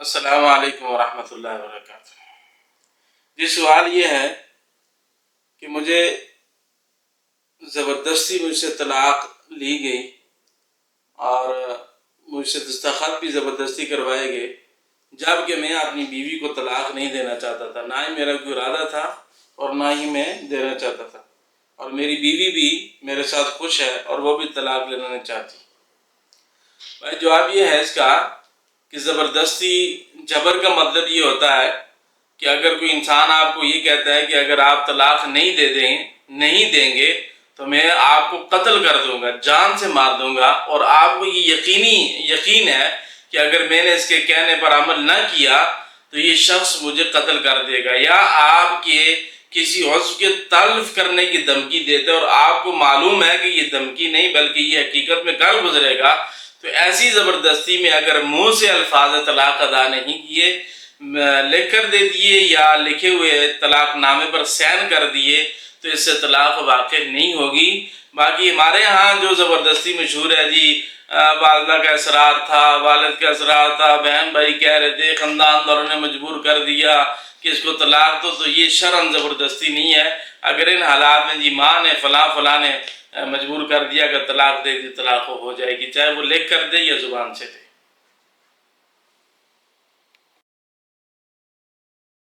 السلام علیکم ورحمۃ اللہ وبرکاتہ۔ جی، سوال یہ ہے کہ مجھے زبردستی مجھ سے طلاق لی گئی اور مجھ سے دستخط بھی زبردستی کروائے گئے، جبکہ میں اپنی بیوی کو طلاق نہیں دینا چاہتا تھا، نہ ہی میرا کوئی ارادہ تھا اور نہ ہی میں دینا چاہتا تھا، اور میری بیوی بھی میرے ساتھ خوش ہے اور وہ بھی طلاق لینا نہیں چاہتی۔ بھائی، جواب یہ ہے اس کا کہ زبردستی جبر کا مطلب یہ ہوتا ہے کہ اگر کوئی انسان آپ کو یہ کہتا ہے کہ اگر آپ طلاق نہیں دیں گے تو میں آپ کو قتل کر دوں گا، جان سے مار دوں گا، اور آپ کو یہ یقین ہے کہ اگر میں نے اس کے کہنے پر عمل نہ کیا تو یہ شخص مجھے قتل کر دے گا، یا آپ کے کسی عضو کے تلف کرنے کی دھمکی دیتے اور آپ کو معلوم ہے کہ یہ دھمکی نہیں بلکہ یہ حقیقت میں کر گزرے گا، تو ایسی زبردستی میں اگر منہ سے الفاظ طلاق ادا نہیں کیے، لکھ کر دے دیے یا لکھے ہوئے طلاق نامے پر سائن کر دیے تو اس سے طلاق واقع نہیں ہوگی۔ باقی ہمارے ہاں جو زبردستی مشہور ہے، جی والدہ کا اصرار تھا، والد کا اصرار تھا، بہن بھائی کہہ رہے تھے، خاندان والوں نے مجبور کر دیا کہ اس کو طلاق دو، تو یہ شرعاً زبردستی نہیں ہے۔ اگر ان حالات میں جی ماں نے فلاں نے مجبور کر دیا کہ طلاق دے دی، طلاق ہو جائے گی، چاہے وہ لکھ کر دے یا زبان سے دے۔